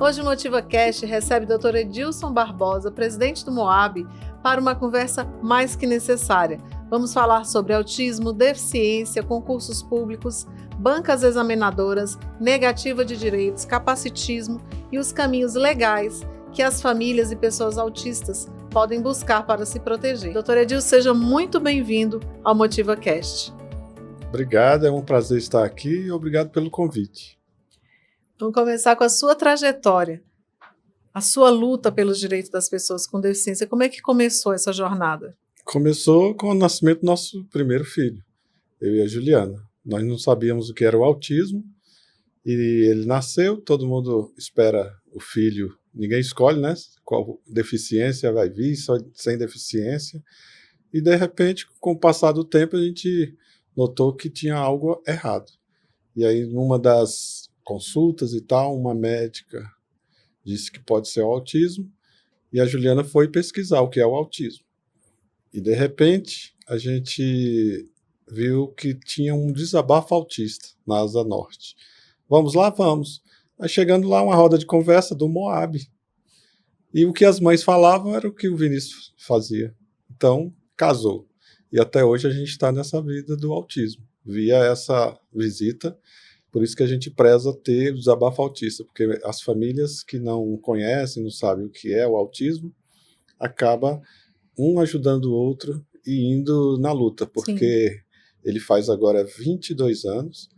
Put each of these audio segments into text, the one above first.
Hoje o MotivaCast recebe o Dr. Edilson Barbosa, presidente do MOAB, para uma conversa mais que necessária. Vamos falar sobre autismo, deficiência, concursos públicos, bancas examinadoras, negativa de direitos, capacitismo e os caminhos legais que as famílias e pessoas autistas podem buscar para se proteger. Dr. Edilson, seja muito bem-vindo ao MotivaCast. Obrigado, é um prazer estar aqui e obrigado pelo convite. Vamos começar com a sua trajetória, a sua luta pelos direitos das pessoas com deficiência. Como é que começou essa jornada? Começou com o nascimento do nosso primeiro filho, eu e a Juliana. Nós não sabíamos o que era o autismo e ele nasceu, todo mundo espera o filho, ninguém escolhe, né? Qual deficiência vai vir, só sem deficiência. E de repente, com o passar do tempo, a gente notou que tinha algo errado. E aí, numa das consultas e tal, uma médica disse que pode ser o autismo, e a Juliana foi pesquisar o que é o autismo. E de repente, a gente viu que tinha um desabafo autista na Asa Norte. Vamos lá? Vamos. Aí chegando lá, uma roda de conversa do MOAB. E o que as mães falavam era o que o Vinícius fazia. Então, casou. E até hoje a gente está nessa vida do autismo, via essa visita. Por isso que a gente preza ter o desabafo autista, porque as famílias que não conhecem, não sabem o que é o autismo, acaba um ajudando o outro e indo na luta, porque Sim. Ele faz agora 22 anos,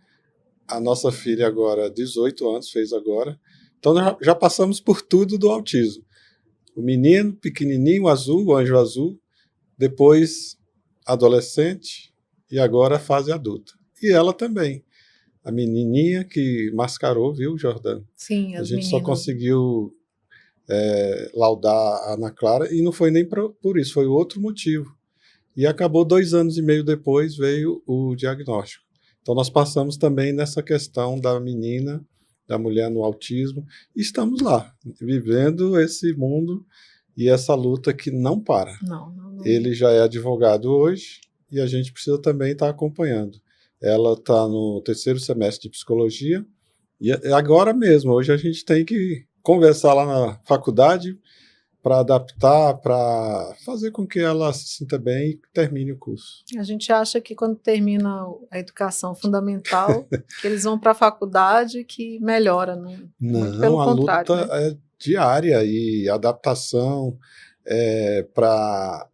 a nossa filha agora 18 anos, fez agora, então já passamos por tudo do autismo. O menino, pequenininho, azul, o anjo azul, depois adolescente e agora a fase adulta. E ela também. A menininha que mascarou, viu, Jordana? Sim, a as gente meninas. Só conseguiu laudar a Ana Clara e não foi nem por isso, foi outro motivo. E acabou 2 anos e meio depois, veio o diagnóstico. Então nós passamos também nessa questão da menina, da mulher no autismo, e estamos lá, vivendo esse mundo e essa luta que não para. Não. Ele já é advogado hoje e a gente precisa também estar acompanhando. Ela está no 3º semestre de psicologia e agora mesmo, hoje a gente tem que conversar lá na faculdade para adaptar, para fazer com que ela se sinta bem e termine o curso. A gente acha que quando termina a educação fundamental, que eles vão para a faculdade que melhora, né? Não, muito pelo contrário. A luta né? é diária e adaptação para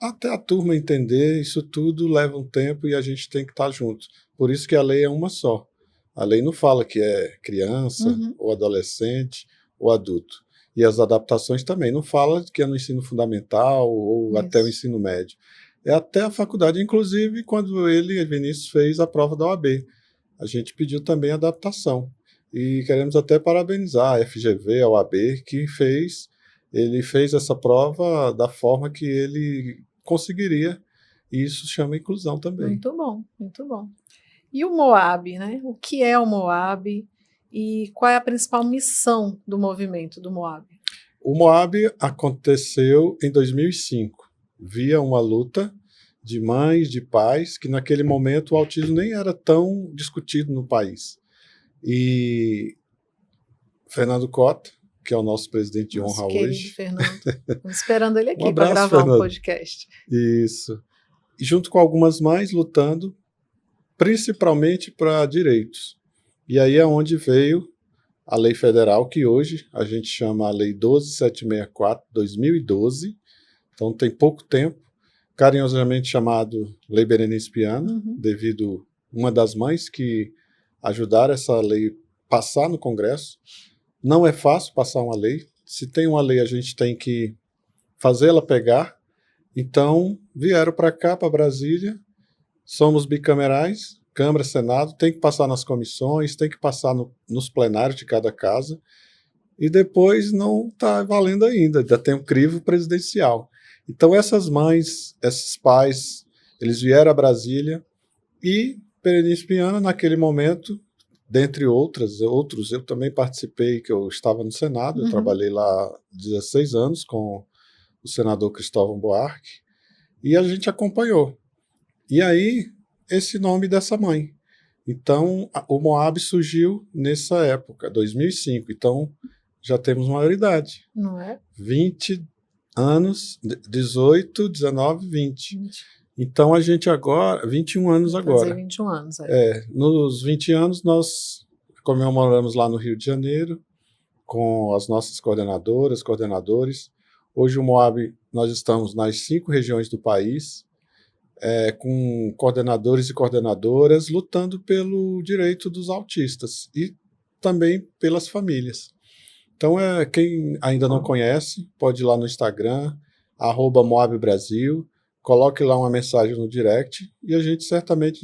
até a turma entender, isso tudo leva um tempo e a gente tem que estar junto. Por isso que a lei é uma só. A lei não fala que é criança, ou adolescente, ou adulto. E as adaptações também não fala que é no ensino fundamental ou Isso. até o ensino médio. É até a faculdade, inclusive quando ele, Vinícius, fez a prova da OAB. A gente pediu também adaptação. E queremos até parabenizar a FGV, a OAB, que ele fez essa prova da forma que ele conseguiria, e isso chama inclusão também. Muito bom, muito bom. E o MOAB, né? O que é o MOAB e qual é a principal missão do movimento do MOAB? O MOAB aconteceu em 2005, via uma luta de mães, de pais, que naquele momento o autismo nem era tão discutido no país. E Fernando Cota, que é o nosso presidente de honra hoje. Fernando. Estamos esperando ele aqui abraço, para gravar Fernando. um podcast. Isso. E junto com algumas mães lutando, principalmente para direitos. E aí é onde veio a lei federal, que hoje a gente chama a Lei 12.764, 2012. Então tem pouco tempo, carinhosamente chamado Lei Berenice Piana, devido uma das mães que ajudaram essa lei passar no Congresso. Não é fácil passar uma lei. Se tem uma lei, a gente tem que fazê-la pegar. Então, vieram para cá, para Brasília. Somos bicamerais, Câmara, Senado, tem que passar nas comissões, tem que passar nos plenários de cada casa. E depois não está valendo ainda tem um crivo presidencial. Então, essas mães, esses pais, eles vieram a Brasília e Berenice Piana, naquele momento, dentre outros, eu também participei, que eu estava no Senado, eu trabalhei lá 16 anos com o senador Cristóvão Buarque, e a gente acompanhou. E aí, esse nome dessa mãe. Então, o MOAB surgiu nessa época, 2005. Então, já temos maioridade. Não é? 20 anos, 18, 19, 20. Então a gente agora, 21 anos Vai agora. fazer 21 anos. É. Nos 20 anos nós comemoramos lá no Rio de Janeiro, com as nossas coordenadoras, coordenadores. Hoje o Moab, nós estamos nas 5 regiões do país, com coordenadores e coordenadoras lutando pelo direito dos autistas e também pelas famílias. Então, quem ainda não conhece, pode ir lá no Instagram, @MoabBrasil, coloque lá uma mensagem no direct e a gente certamente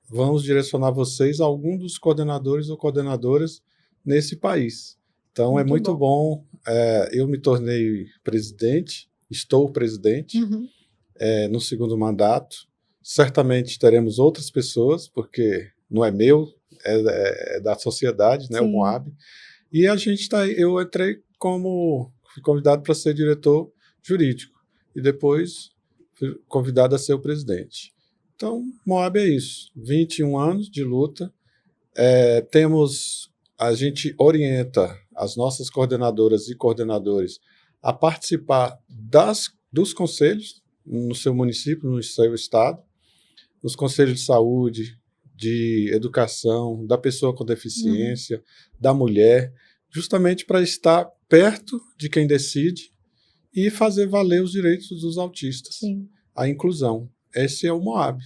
vamos direcionar vocês a algum dos coordenadores ou coordenadoras nesse país. Então, é muito bom. Eu me tornei presidente, estou presidente, no segundo mandato. Certamente teremos outras pessoas, porque não é meu, é da sociedade, né, o Moab. E eu fui convidado para ser diretor jurídico e depois fui convidado a ser o presidente. Então, Moab é isso, 21 anos de luta. A gente orienta as nossas coordenadoras e coordenadores a participar dos conselhos no seu município, no seu estado, nos conselhos de saúde, de educação, da pessoa com deficiência, da mulher, justamente para estar perto de quem decide e fazer valer os direitos dos autistas. Sim. A inclusão. Esse é o Moab.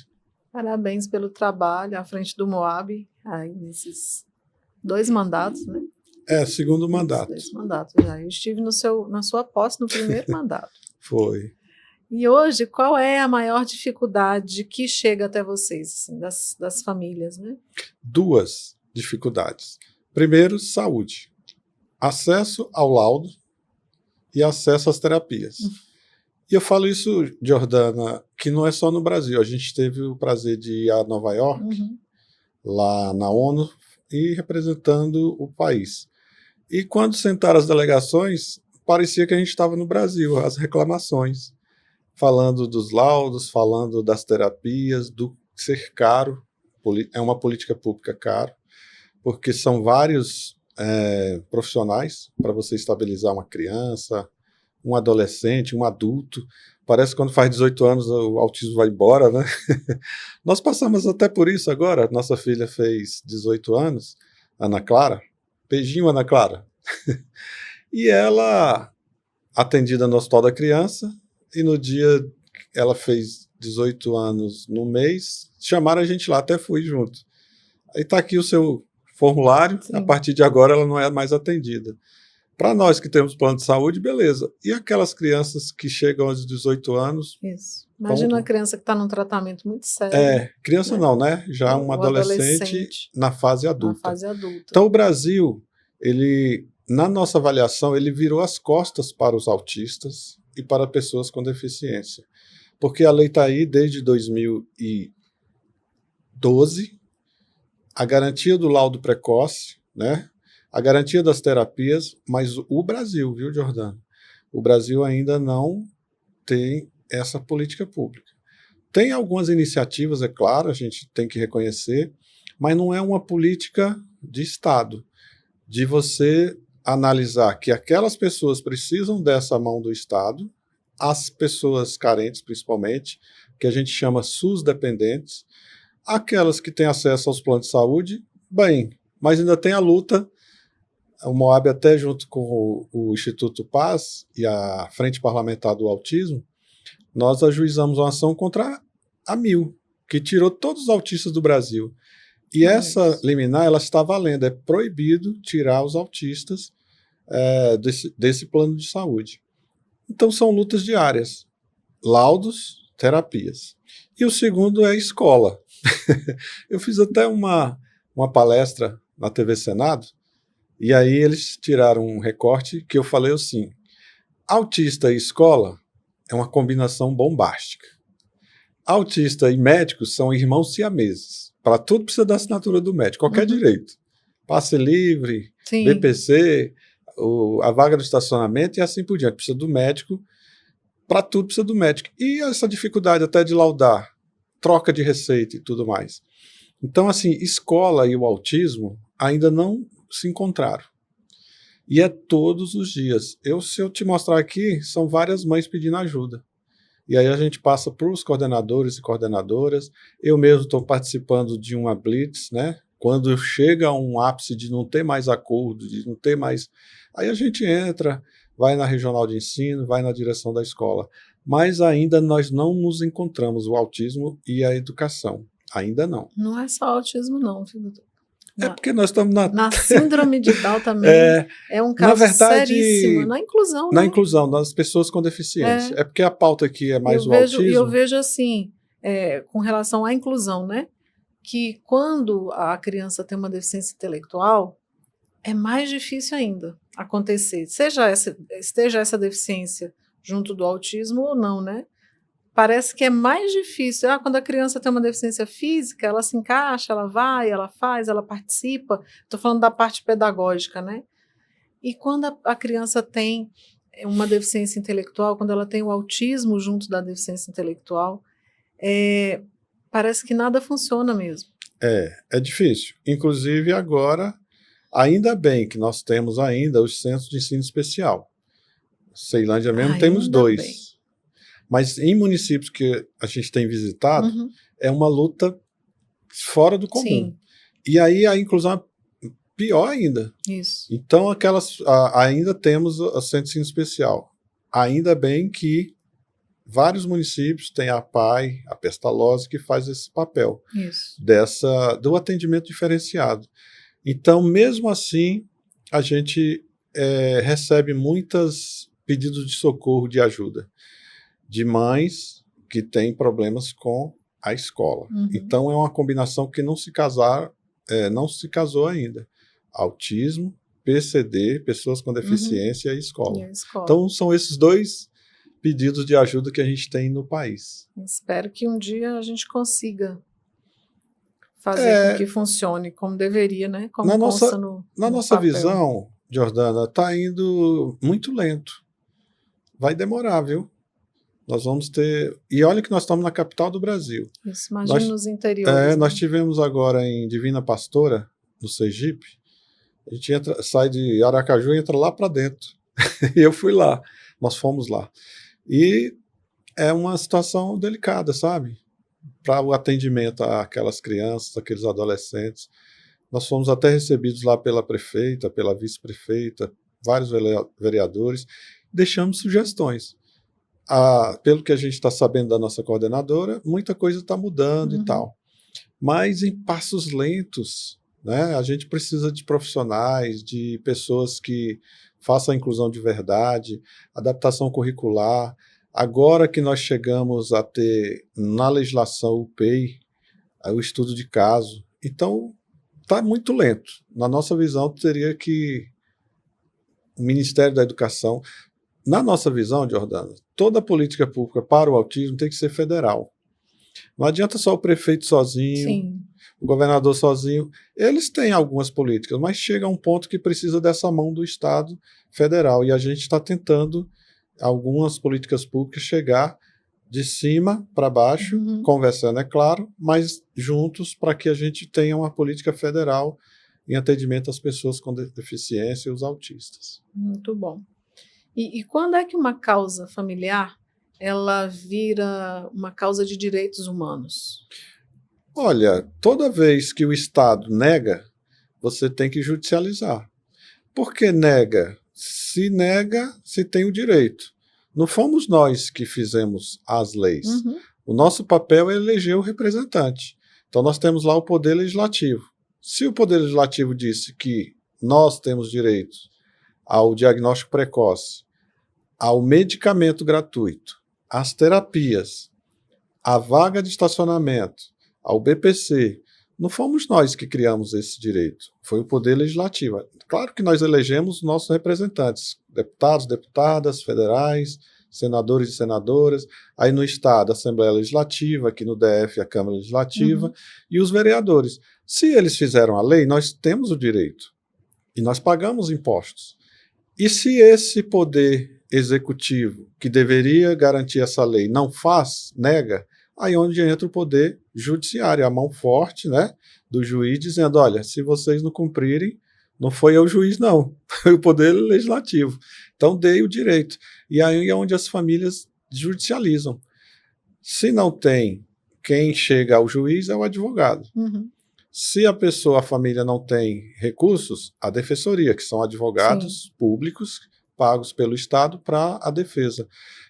Parabéns pelo trabalho à frente do Moab, nesses 2 mandatos, né? Segundo mandato. 2 mandatos já. Eu estive na sua posse no primeiro mandato. Foi. E hoje, qual é a maior dificuldade que chega até vocês, assim, das famílias, né? 2 dificuldades. Primeiro, saúde. Acesso ao laudo e acesso às terapias. E eu falo isso, Jordana, que não é só no Brasil. A gente teve o prazer de ir a Nova York, lá na ONU, e representando o país. E quando sentaram as delegações, parecia que a gente estava no Brasil, as reclamações, falando dos laudos, falando das terapias, do ser caro, é uma política pública caro, porque são vários profissionais para você estabilizar uma criança, um adolescente, um adulto. Parece que quando faz 18 anos o autismo vai embora, né? Nós passamos até por isso agora. Nossa filha fez 18 anos, Ana Clara. Beijinho, Ana Clara. E ela, atendida no Hospital da Criança, e no dia ela fez 18 anos no mês, chamaram a gente lá, até fui junto. Aí está aqui o seu formulário, a partir de agora ela não é mais atendida. Para nós que temos plano de saúde, beleza. E aquelas crianças que chegam aos 18 anos... Isso. Imagina uma criança que está num tratamento muito sério. Criança não, né? Já um adolescente na fase adulta. Então o Brasil, na nossa avaliação, ele virou as costas para os autistas e para pessoas com deficiência. Porque a lei está aí desde 2012, a garantia do laudo precoce, né? A garantia das terapias, mas o Brasil, viu, Jordana? O Brasil ainda não tem essa política pública. Tem algumas iniciativas, é claro, a gente tem que reconhecer, mas não é uma política de Estado, de você analisar que aquelas pessoas precisam dessa mão do Estado, as pessoas carentes, principalmente, que a gente chama SUS dependentes, aquelas que têm acesso aos planos de saúde, bem, mas ainda tem a luta. O Moab, até junto com o Instituto Paz e a Frente Parlamentar do Autismo, nós ajuizamos uma ação contra a AMIL, que tirou todos os autistas do Brasil. E essa liminar, ela está valendo, é proibido tirar os autistas desse plano de saúde. Então são lutas diárias, laudos, terapias. E o segundo é escola. Eu fiz até uma palestra na TV Senado, e aí eles tiraram um recorte que eu falei assim, autista e escola é uma combinação bombástica. Autista e médicos são irmãos siameses. Para tudo precisa da assinatura do médico, qualquer direito. Passe livre, sim, BPC, a vaga do estacionamento e assim por diante. Precisa do médico, para tudo precisa do médico. E essa dificuldade até de laudar, troca de receita e tudo mais. Então, assim, escola e o autismo ainda não se encontraram. E é todos os dias. Se eu te mostrar aqui, são várias mães pedindo ajuda. E aí a gente passa para os coordenadores e coordenadoras. Eu mesmo estou participando de uma blitz, né? Quando chega a um ápice de não ter mais acordo, de não ter mais... Aí a gente entra, vai na regional de ensino, vai na direção da escola. Mas ainda nós não nos encontramos, o autismo e a educação. Ainda não. Não é só autismo, não, filho. É porque nós estamos na síndrome de Down também é um caso na verdade, seríssimo. Na inclusão, na né? inclusão das pessoas com deficiência. É porque a pauta aqui é mais o autismo. E eu vejo assim, com relação à inclusão, né? Que quando a criança tem uma deficiência intelectual, é mais difícil ainda acontecer. Esteja essa deficiência junto do autismo ou não, né? Parece que é mais difícil. Quando a criança tem uma deficiência física, ela se encaixa, ela vai, ela faz, ela participa. Estou falando da parte pedagógica, né? E quando a criança tem uma deficiência intelectual, quando ela tem o autismo junto da deficiência intelectual, parece que nada funciona mesmo. É difícil. Inclusive agora, ainda bem que nós temos ainda os centros de ensino especial. Ceilândia mesmo temos 2. Bem. Mas em municípios que a gente tem visitado, é uma luta fora do comum. Sim. E aí a inclusão é pior ainda. Isso. Então ainda temos o centro de ensino especial. Ainda bem que vários municípios têm a PAI, a Pestalozzi, que faz esse papel. Isso. Do atendimento diferenciado. Então, mesmo assim, a gente recebe muitos pedidos de socorro, de ajuda, de mães que têm problemas com a escola. Então, é uma combinação que não se casou ainda. Autismo, PCD, pessoas com deficiência e escola. Então, são esses 2 pedidos de ajuda que a gente tem no país. Espero que um dia a gente consiga fazer com que funcione como deveria, né? Como na nossa visão, Jordana, está indo muito lento. Vai demorar, viu? Nós vamos ter... E olha que nós estamos na capital do Brasil. Isso, imagina nos interiores. Né? Nós tivemos agora em Divina Pastora, no Sergipe, a gente sai de Aracaju e entra lá para dentro. E eu fui lá, nós fomos lá. E é uma situação delicada, sabe? Para o atendimento àquelas crianças, aqueles adolescentes. Nós fomos até recebidos lá pela prefeita, pela vice-prefeita, vários vereadores, deixamos sugestões. Pelo que a gente está sabendo da nossa coordenadora, muita coisa está mudando e tal. Mas em passos lentos, né? A gente precisa de profissionais, de pessoas que façam a inclusão de verdade, adaptação curricular. Agora que nós chegamos a ter na legislação o PEI, o estudo de caso, então está muito lento. Na nossa visão, teria que o Ministério da Educação... Na nossa visão, Jordana, toda política pública para o autismo tem que ser federal. Não adianta só o prefeito sozinho, Sim. o governador sozinho. Eles têm algumas políticas, mas chega a um ponto que precisa dessa mão do Estado federal. E a gente está tentando, algumas políticas públicas, chegar de cima para baixo, conversando, é claro, mas juntos para que a gente tenha uma política federal em atendimento às pessoas com deficiência e os autistas. Muito bom. E quando é que uma causa familiar ela vira uma causa de direitos humanos? Olha, toda vez que o Estado nega, você tem que judicializar. Por que nega? Nega, se tem o direito. Não fomos nós que fizemos as leis. O nosso papel é eleger o representante. Então nós temos lá o Poder Legislativo. Se o Poder Legislativo disse que nós temos direito ao diagnóstico precoce, ao medicamento gratuito, às terapias, à vaga de estacionamento, ao BPC, não fomos nós que criamos esse direito, foi o Poder Legislativo. Claro que nós elegemos nossos representantes, deputados, deputadas, federais, senadores e senadoras, aí no Estado, a Assembleia Legislativa, aqui no DF, a Câmara Legislativa, e os vereadores. Se eles fizeram a lei, nós temos o direito, e nós pagamos impostos. E se esse poder executivo, que deveria garantir essa lei, não faz, nega, aí onde entra o poder judiciário, a mão forte, né, do juiz, dizendo, olha, se vocês não cumprirem, Não foi eu o juiz, não. Foi o Poder Legislativo. Então, dei o direito. E aí é onde as famílias judicializam. Se não tem quem chega ao juiz, é o advogado. Uhum. Se a pessoa, a família não tem recursos, a defensoria, que são advogados públicos pagos pelo Estado para a defesa.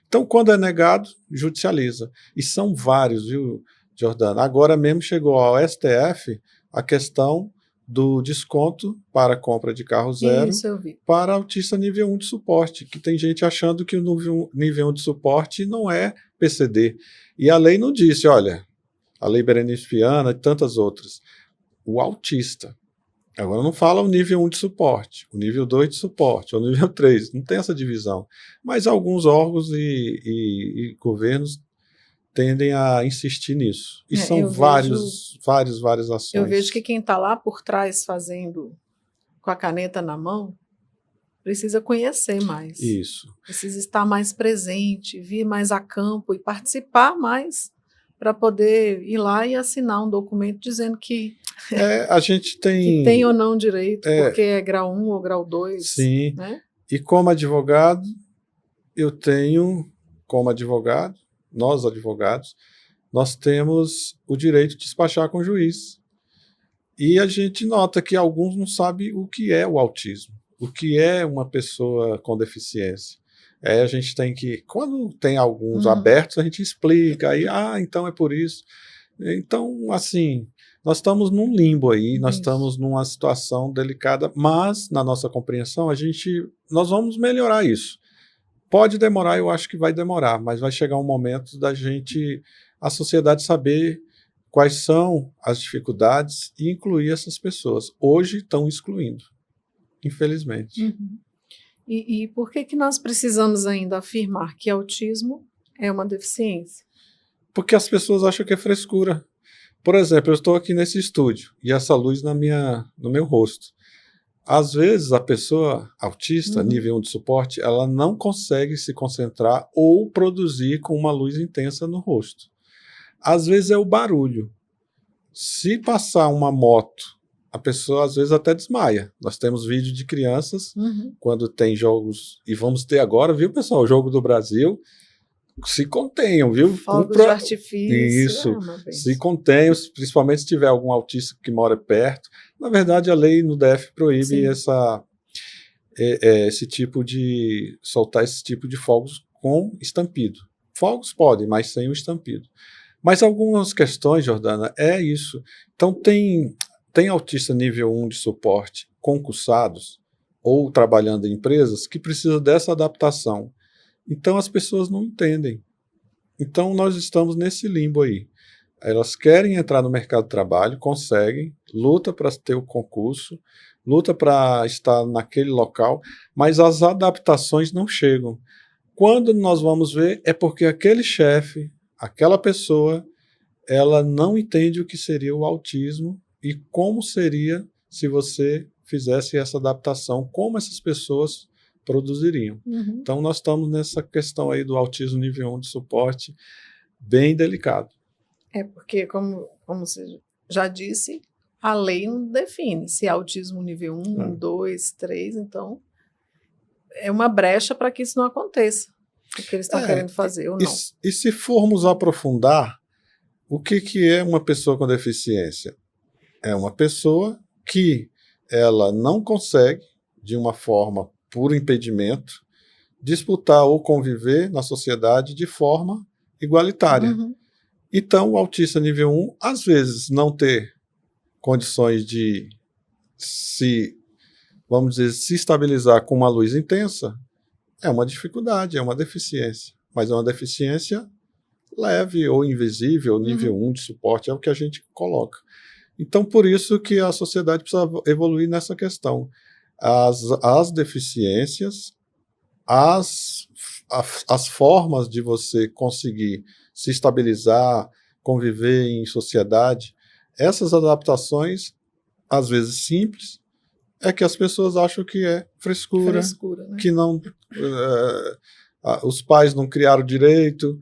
Então, quando é negado, judicializa. E são vários, viu, Jordana? Agora mesmo chegou ao STF a questão do desconto para compra de carro zero Isso eu vi. para autista nível 1 de suporte, que tem gente achando que o nível 1 de suporte não é PCD. E a lei não disse, olha, a lei Berenice Viana e tantas outras, o autista. Agora não fala o nível 1 de suporte, o nível 2 de suporte, ou o nível 3, não tem essa divisão. Mas alguns órgãos e governos tendem a insistir nisso. E são várias ações. Eu vejo que quem está lá por trás fazendo com a caneta na mão precisa conhecer mais. Isso. Precisa estar mais presente, vir mais a campo e participar mais para poder ir lá e assinar um documento dizendo que, a gente tem... que tem ou não direito, porque é grau 1 ou grau 2. Sim. Né? E como advogado, eu tenho, como advogado, nós advogados, nós temos o direito de despachar com o juiz. E a gente nota que alguns não sabem o que é o autismo, o que é uma pessoa com deficiência. A gente tem que, quando tem alguns abertos, a gente explica, aí, então é por isso. Então, assim, nós estamos num limbo aí, nós estamos numa situação delicada, mas, na nossa compreensão, nós vamos melhorar isso. Pode demorar, eu acho que vai demorar, mas vai chegar um momento a sociedade saber quais são as dificuldades e incluir essas pessoas. Hoje estão excluindo, infelizmente. Uhum. E por que nós precisamos ainda afirmar que autismo é uma deficiência? Porque as pessoas acham que é frescura. Por exemplo, eu estou aqui nesse estúdio e essa luz no meu rosto. Às vezes, a pessoa autista, nível 1 de suporte, ela não consegue se concentrar ou produzir com uma luz intensa no rosto. Às vezes é o barulho. Se passar uma moto, a pessoa às vezes até desmaia. Nós temos vídeo de crianças, quando tem jogos, e vamos ter agora, viu, pessoal, o Jogo do Brasil, se contenham, viu? Fogos de artifício. Isso, se contenham, principalmente se tiver algum autista que mora perto. Na verdade, a lei no DF proíbe soltar esse tipo de fogos com estampido. Fogos podem, mas sem o estampido. Mas algumas questões, Jordana, é isso. Então, tem autista nível 1 de suporte concursados ou trabalhando em empresas que precisam dessa adaptação. Então, as pessoas não entendem. Então, nós estamos nesse limbo aí. Elas querem entrar no mercado de trabalho, conseguem, luta para ter o concurso, luta para estar naquele local, mas as adaptações não chegam. Quando nós vamos ver, é porque aquele chefe, aquela pessoa, ela não entende o que seria o autismo e como seria se você fizesse essa adaptação, como essas pessoas produziriam. Então, nós estamos nessa questão aí do autismo nível 1 de suporte bem delicado. Porque, como você já disse, a lei não define se é autismo nível 1, 2, 3, então é uma brecha para que isso não aconteça, o que eles estão querendo fazer ou não. E se formos aprofundar, o que é uma pessoa com deficiência? É uma pessoa que ela não consegue, de uma forma por impedimento, disputar ou conviver na sociedade de forma igualitária. Então, o autista nível 1, às vezes, não ter condições de se estabilizar com uma luz intensa, é uma dificuldade, é uma deficiência. Mas é uma deficiência leve ou invisível, nível 1 de suporte, é o que a gente coloca. Então, por isso que a sociedade precisa evoluir nessa questão. As deficiências, as formas de você conseguir se estabilizar, conviver em sociedade, essas adaptações, às vezes simples, é que as pessoas acham que é frescura, né? Que não, os pais não criaram direito,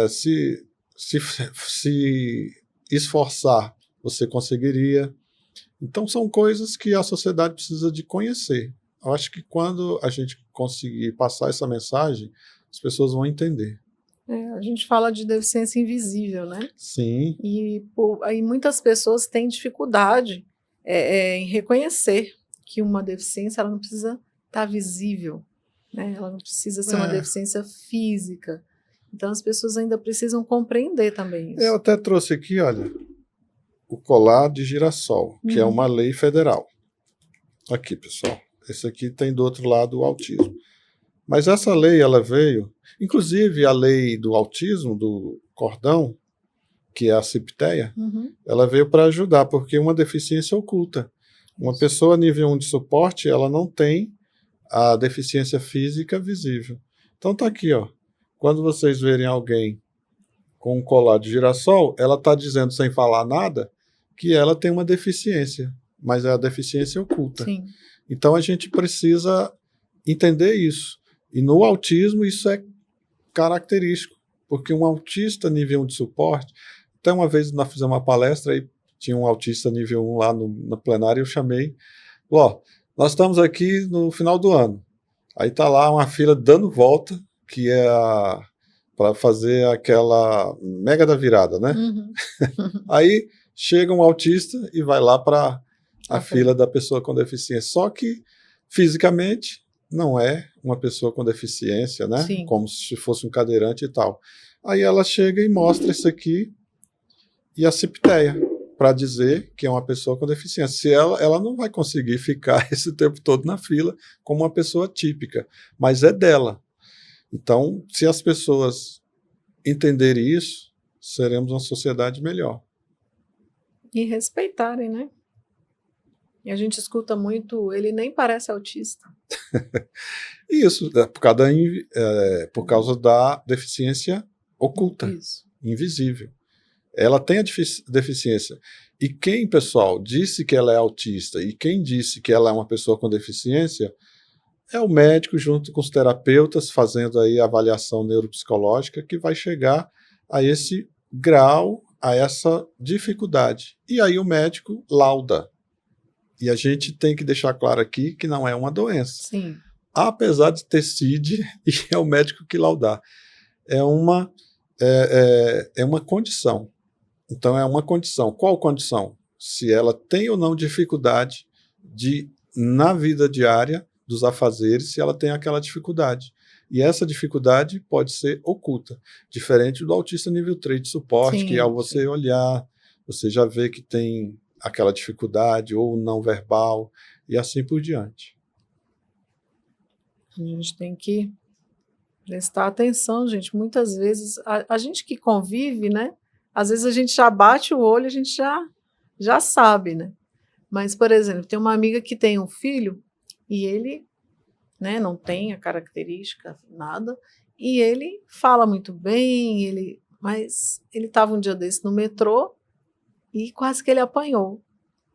se esforçar, você conseguiria. Então são coisas que a sociedade precisa de conhecer. Eu acho que quando a gente conseguir passar essa mensagem, as pessoas vão entender. A gente fala de deficiência invisível, né? Sim. E aí muitas pessoas têm dificuldade em reconhecer que uma deficiência ela não precisa estar visível, né? Ela não precisa ser uma deficiência física. Então as pessoas ainda precisam compreender também isso. Eu até trouxe aqui, olha, o colar de girassol, que é uma lei federal. Aqui, pessoal. Esse aqui tem do outro lado o autismo. Mas essa lei, ela veio, inclusive a lei do autismo, do cordão, que é a CIPTEA, ela veio para ajudar, porque é uma deficiência oculta. Uma pessoa nível 1 de suporte, ela não tem a deficiência física visível. Então tá aqui, ó. Quando vocês verem alguém com um colar de girassol, ela está dizendo, sem falar nada, que ela tem uma deficiência, mas é a deficiência oculta. Sim. Então a gente precisa entender isso. E no autismo isso é característico, porque um autista nível 1 de suporte, até uma vez nós fizemos uma palestra e tinha um autista nível 1 lá no plenário, eu chamei, nós estamos aqui no final do ano, aí está lá uma fila dando volta, que é para fazer aquela mega da virada, né? Aí chega um autista e vai lá para a fila da pessoa com deficiência, só que fisicamente não é uma pessoa com deficiência, né? Sim. Como se fosse um cadeirante e tal. Aí ela chega e mostra isso aqui e a CIPTEA, para dizer que é uma pessoa com deficiência. Se ela não vai conseguir ficar esse tempo todo na fila como uma pessoa típica, mas é dela. Então, se as pessoas entenderem isso, seremos uma sociedade melhor. E respeitarem, né? E a gente escuta muito, ele nem parece autista. Isso, por causa da deficiência oculta, invisível. Ela tem a deficiência. E quem, pessoal, disse que ela é autista e quem disse que ela é uma pessoa com deficiência é o médico junto com os terapeutas fazendo aí a avaliação neuropsicológica que vai chegar a esse grau, a essa dificuldade. E aí o médico lauda. E a gente tem que deixar claro aqui que não é uma doença. Sim. Apesar de ter CID, e é o médico que laudar. É uma condição. Então é uma condição. Qual condição? Se ela tem ou não dificuldade na vida diária dos afazeres, se ela tem aquela dificuldade. E essa dificuldade pode ser oculta, diferente do autista nível 3 de suporte, que ao você olhar, você já vê que tem aquela dificuldade, ou não verbal, e assim por diante. A gente tem que prestar atenção, gente. Muitas vezes, a gente que convive, né? Às vezes a gente já bate o olho, a gente já sabe, né? Mas, por exemplo, tem uma amiga que tem um filho, e ele, né, não tem a característica, nada, e ele fala muito bem, mas ele estava um dia desse no metrô, e quase que ele apanhou,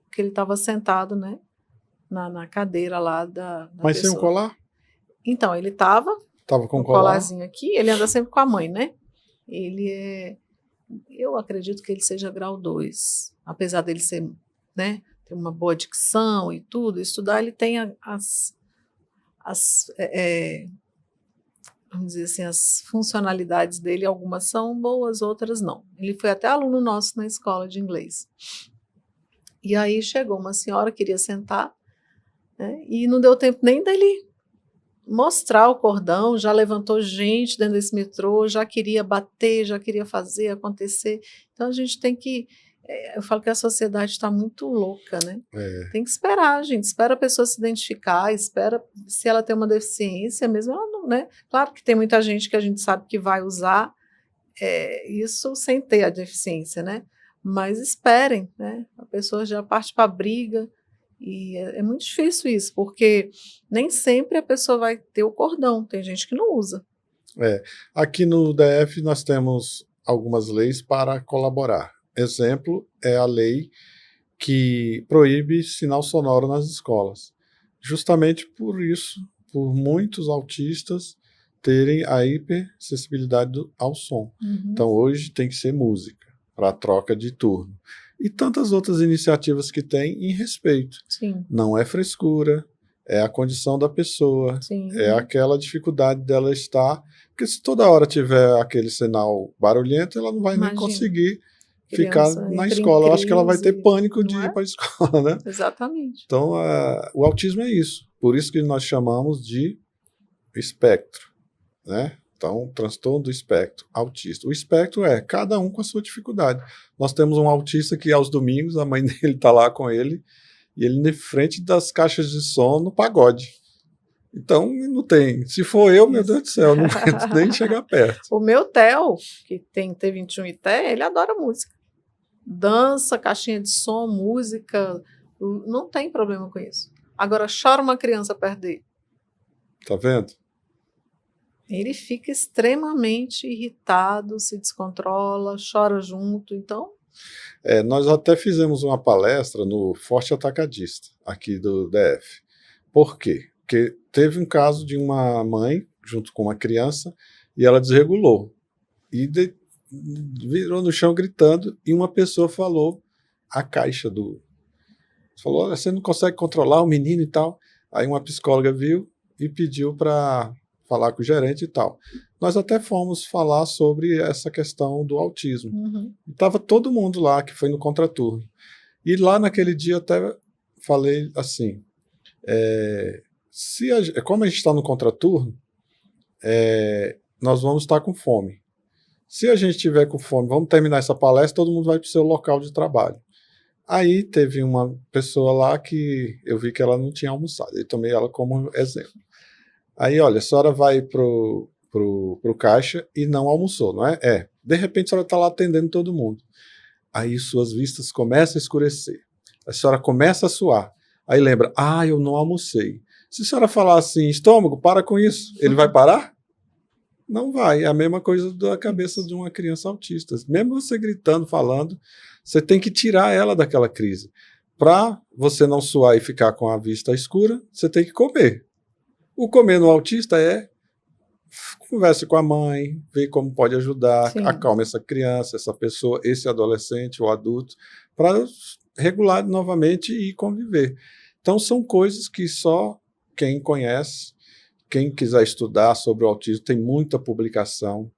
porque ele estava sentado, né, na cadeira lá da Mas pessoa. sem um colar? Então, ele estava com um colarzinho aqui, ele anda sempre com a mãe, né? Eu acredito que ele seja grau 2, apesar dele ser, né, ter uma boa dicção e tudo, estudar, ele tem vamos dizer assim, as funcionalidades dele, algumas são boas, outras não. Ele foi até aluno nosso na escola de inglês. E aí chegou uma senhora, queria sentar, né, e não deu tempo nem dele mostrar o cordão, já levantou gente dentro desse metrô, já queria bater, já queria fazer acontecer. Então a gente tem que, eu falo que a sociedade está muito louca, né? Tem que esperar, gente, espera a pessoa se identificar, espera se ela tem uma deficiência mesmo, ela não, né? Claro que tem muita gente que a gente sabe que vai usar isso sem ter a deficiência, né? Mas esperem, né? A pessoa já parte para a briga. E é muito difícil isso, porque nem sempre a pessoa vai ter o cordão, tem gente que não usa. Aqui no DF nós temos algumas leis para colaborar. Exemplo é a lei que proíbe sinal sonoro nas escolas. Justamente por isso, por muitos autistas terem a hipersensibilidade ao som. Então hoje tem que ser música para a troca de turno. e tantas outras iniciativas que tem em respeito. Sim. Não é frescura, é a condição da pessoa, Sim. é aquela dificuldade dela estar, porque se toda hora tiver aquele sinal barulhento, ela não vai nem conseguir ficar na escola. Eu acho que ela vai ter pânico de ir para a escola, né? Exatamente. Então, o autismo é isso. Por isso que nós chamamos de espectro, né? Então, transtorno do espectro autista. O espectro é cada um com a sua dificuldade. Nós temos um autista que aos domingos a mãe dele está lá com ele e ele na frente das caixas de som no pagode. Então, não tem. Se for eu, meu Deus do céu, não aguento nem chegar perto. O meu Theo, que tem T21 e TEA, ele adora música. Dança, caixinha de som, música, não tem problema com isso. Agora, chora uma criança perto dele. Tá vendo? Ele fica extremamente irritado, se descontrola, chora junto, então... Nós até fizemos uma palestra no Forte Atacadista, aqui do DF. Por quê? Porque teve um caso de uma mãe, junto com uma criança, e ela desregulou. E virou no chão gritando, e uma pessoa falou a caixa do... Falou, você não consegue controlar o menino e tal. Aí uma psicóloga viu e pediu para falar com o gerente e tal. Nós até fomos falar sobre essa questão do autismo. Estava todo mundo lá que foi no contraturno. E lá naquele dia até falei assim, como a gente está no contraturno, nós vamos estar com fome. Se a gente estiver com fome, vamos terminar essa palestra, todo mundo vai para o seu local de trabalho. Aí teve uma pessoa lá que eu vi que ela não tinha almoçado, eu tomei ela como exemplo. Aí, olha, a senhora vai pro caixa e não almoçou, não é? De repente a senhora está lá atendendo todo mundo. Aí suas vistas começam a escurecer. A senhora começa a suar. Aí lembra, eu não almocei. Se a senhora falar assim, estômago, para com isso, ele vai parar? Não vai. É a mesma coisa da cabeça de uma criança autista. Mesmo você gritando, falando, você tem que tirar ela daquela crise. Para você não suar e ficar com a vista escura, você tem que comer. O comer no autista converse com a mãe, vê como pode ajudar, acalma essa criança, essa pessoa, esse adolescente ou adulto, para regular novamente e conviver. Então são coisas que só quem conhece, quem quiser estudar sobre o autismo, tem muita publicação.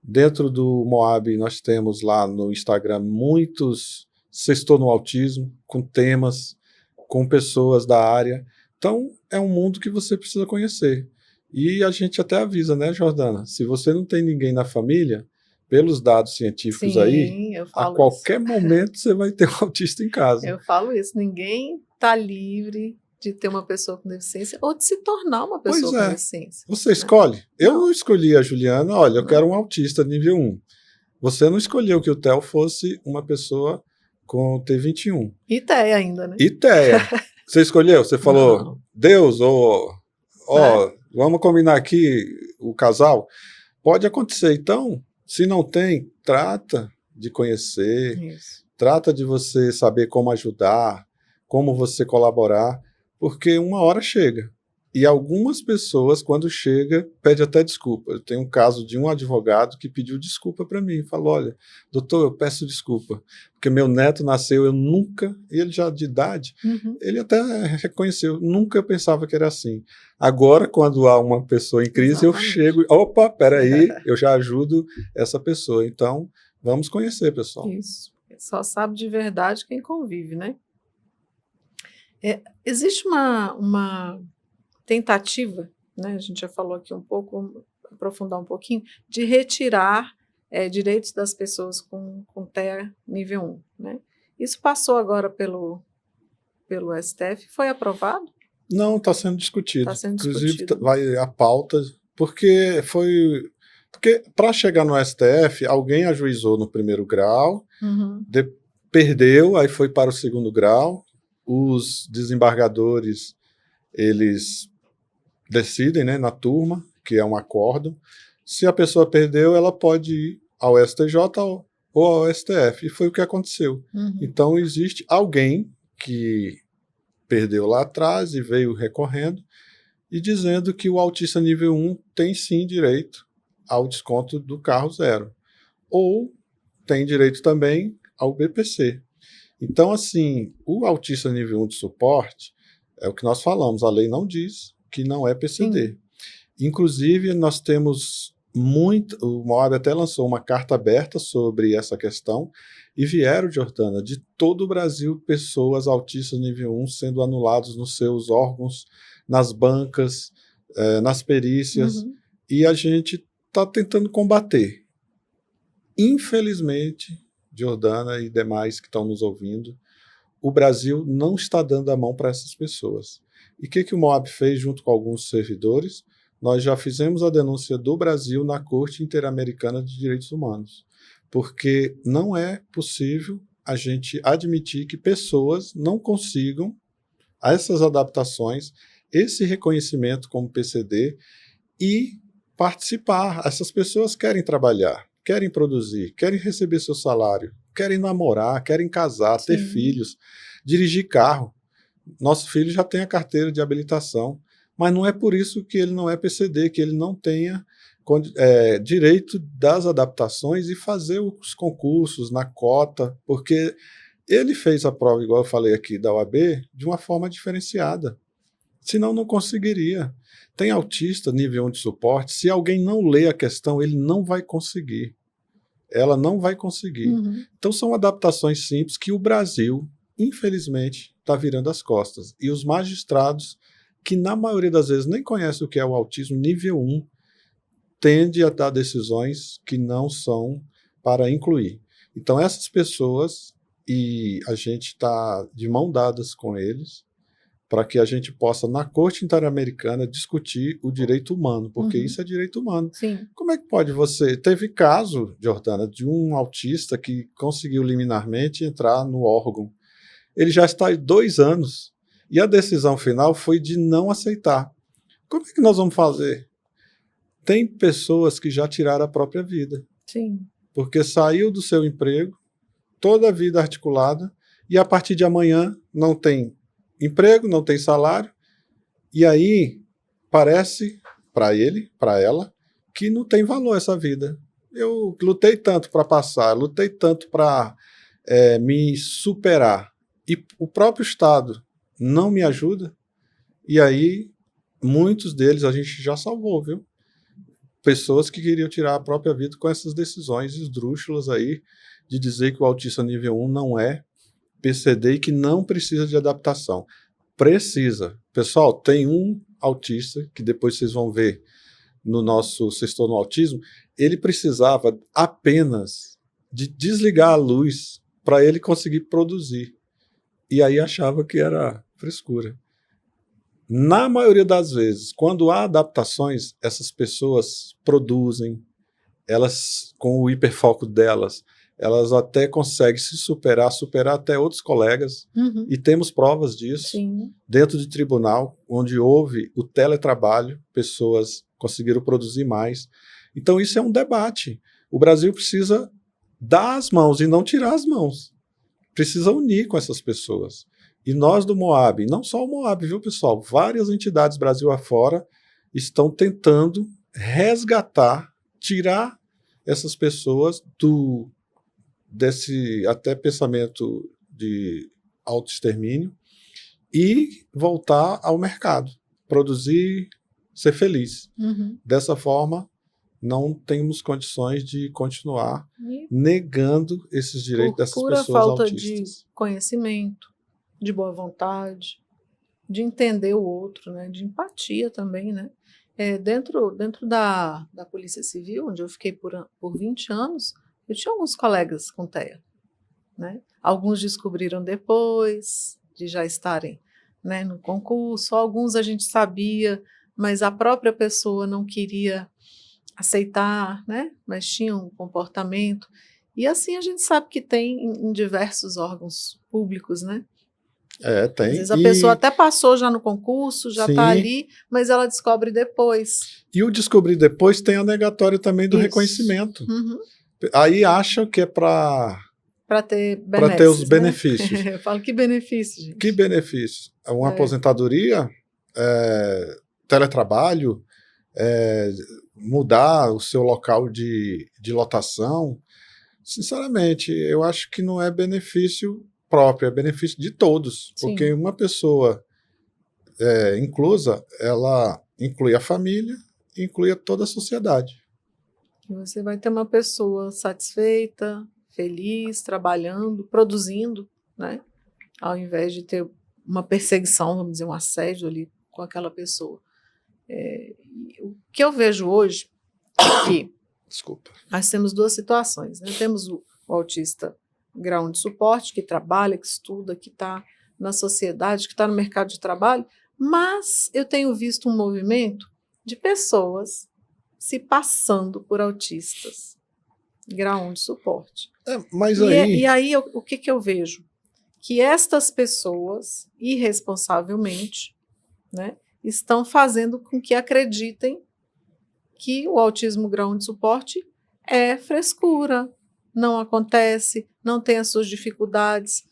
Dentro do Moab nós temos lá no Instagram muitos Sextou no Autismo, com temas, com pessoas da área. Então, é um mundo que você precisa conhecer. E a gente até avisa, né, Jordana? Se você não tem ninguém na família, pelos dados científicos aí, a qualquer momento você vai ter um autista em casa. Eu falo isso, ninguém está livre de ter uma pessoa com deficiência ou de se tornar uma pessoa com deficiência. Você escolhe? Eu não escolhi a Juliana, olha, eu quero um autista nível 1. Você não escolheu que o Theo fosse uma pessoa com T21. E TEA ainda, né? E TEA. Você escolheu? Você falou, não. Deus, vamos combinar aqui o casal? Pode acontecer. Então, se não tem, trata de conhecer, trata de você saber como ajudar, como você colaborar, porque uma hora chega. E algumas pessoas, quando chega, pedem até desculpa. Eu tenho um caso de um advogado que pediu desculpa para mim. Falou, olha, doutor, eu peço desculpa, porque meu neto nasceu, eu nunca, ele já de idade, ele até reconheceu, nunca pensava que era assim. Agora, quando há uma pessoa em crise, eu chego, opa, peraí, eu já ajudo essa pessoa. Então, vamos conhecer, pessoal. Isso, só sabe de verdade quem convive, né? Existe uma tentativa, né, a gente já falou aqui um pouco, vamos aprofundar um pouquinho, de retirar direitos das pessoas com TEA nível 1. Né? Isso passou agora pelo STF, foi aprovado? Não, está sendo discutido. Tá sendo Inclusive, discutido. vai a pauta, porque para chegar no STF, alguém ajuizou no primeiro grau, perdeu, aí foi para o segundo grau, os desembargadores, eles decidem, né, na turma, que é um acórdão. Se a pessoa perdeu, ela pode ir ao STJ ou ao STF, e foi o que aconteceu. Então, existe alguém que perdeu lá atrás e veio recorrendo e dizendo que o autista nível 1 tem sim direito ao desconto do carro zero, ou tem direito também ao BPC. Então, assim, o autista nível 1 de suporte, é o que nós falamos, a lei não diz que não é PCD. Sim. Inclusive, nós temos o Moab até lançou uma carta aberta sobre essa questão, e vieram, Jordana, de todo o Brasil, pessoas autistas nível 1 sendo anulados nos seus órgãos, nas bancas, nas perícias, Uhum. e a gente está tentando combater. Infelizmente, Jordana e demais que estão nos ouvindo, o Brasil não está dando a mão para essas pessoas. E o que o Moab fez junto com alguns servidores? Nós já fizemos a denúncia do Brasil na Corte Interamericana de Direitos Humanos, porque não é possível a gente admitir que pessoas não consigam essas adaptações, esse reconhecimento como PCD e participar. Essas pessoas querem trabalhar, querem produzir, querem receber seu salário, querem namorar, querem casar, ter filhos, dirigir carro. Nosso filho já tem a carteira de habilitação, mas não é por isso que ele não é PCD, que ele não tenha direito das adaptações e fazer os concursos na cota, porque ele fez a prova, igual eu falei aqui, da UAB, de uma forma diferenciada. Senão não conseguiria. Tem autista nível 1 de suporte, se alguém não lê a questão, ele não vai conseguir. Ela não vai conseguir. Uhum. Então são adaptações simples que o Brasil, infelizmente, está virando as costas. E os magistrados, que na maioria das vezes nem conhecem o que é o autismo nível 1, tendem a dar decisões que não são para incluir. Então essas pessoas, e a gente está de mão dadas com eles, para que a gente possa, na Corte Interamericana, discutir o direito humano, porque isso é direito humano. Sim. Como é que pode você... Teve caso, Jordana, de um autista que conseguiu liminarmente entrar no órgão. Ele já está há 2 anos, e a decisão final foi de não aceitar. Como é que nós vamos fazer? Tem pessoas que já tiraram a própria vida. Sim. Porque saiu do seu emprego, toda a vida articulada, e a partir de amanhã não tem emprego, não tem salário, e aí parece para ele, para ela, que não tem valor essa vida. Eu lutei tanto para passar, lutei tanto para me superar, e o próprio Estado não me ajuda, e aí muitos deles a gente já salvou, viu? Pessoas que queriam tirar a própria vida com essas decisões esdrúxulas aí, de dizer que o autista nível 1 não é PCD e que não precisa de adaptação. Precisa. Pessoal, tem um autista, que depois vocês vão ver no nosso Sextou no Autismo, ele precisava apenas de desligar a luz para ele conseguir produzir. E aí achava que era frescura. Na maioria das vezes, quando há adaptações, essas pessoas produzem, elas, com o hiperfoco delas, elas até conseguem se superar até outros colegas, e temos provas disso. Sim. Dentro de tribunal, onde houve o teletrabalho, pessoas conseguiram produzir mais. Então isso é um debate. O Brasil precisa dar as mãos e não tirar as mãos. Precisa unir com essas pessoas. E nós do Moab, não só o Moab, viu, pessoal? Várias entidades Brasil afora estão tentando resgatar, tirar essas pessoas desse até pensamento de autoextermínio e voltar ao mercado, produzir, ser feliz. Dessa forma, não temos condições de continuar negando esses direitos dessas pessoas falta autistas. De conhecimento, de boa vontade, de entender o outro, né? De empatia também, né? Dentro da Polícia Civil, onde eu fiquei por 20 anos, eu tinha alguns colegas com TEA, né? Alguns descobriram depois de já estarem, né, no concurso, alguns a gente sabia, mas a própria pessoa não queria aceitar, né? Mas tinha um comportamento. E assim a gente sabe que tem em diversos órgãos públicos, né? Tem. Às vezes a pessoa até passou já no concurso, já está ali, mas ela descobre depois. E o descobrir depois tem a negatória também do reconhecimento. Aí acham que é para ter os benefícios. Eu falo, que benefício, gente. Que benefício? Uma aposentadoria, teletrabalho, mudar o seu local de lotação. Sinceramente, eu acho que não é benefício próprio, é benefício de todos, Sim. porque uma pessoa inclusa, ela inclui a família, inclui toda a sociedade. Você vai ter uma pessoa satisfeita, feliz, trabalhando, produzindo, né? Ao invés de ter uma perseguição, vamos dizer, um assédio ali com aquela pessoa. O que eu vejo hoje é que Desculpa. nós temos duas situações, né? Temos o autista grau 1 de suporte, que trabalha, que estuda, que está na sociedade, que está no mercado de trabalho, mas eu tenho visto um movimento de pessoas se passando por autistas grau 1 de suporte. Mas E aí o que eu vejo? Que estas pessoas, irresponsavelmente, né, estão fazendo com que acreditem que o autismo grau 1 de suporte é frescura, não acontece, não tem as suas dificuldades.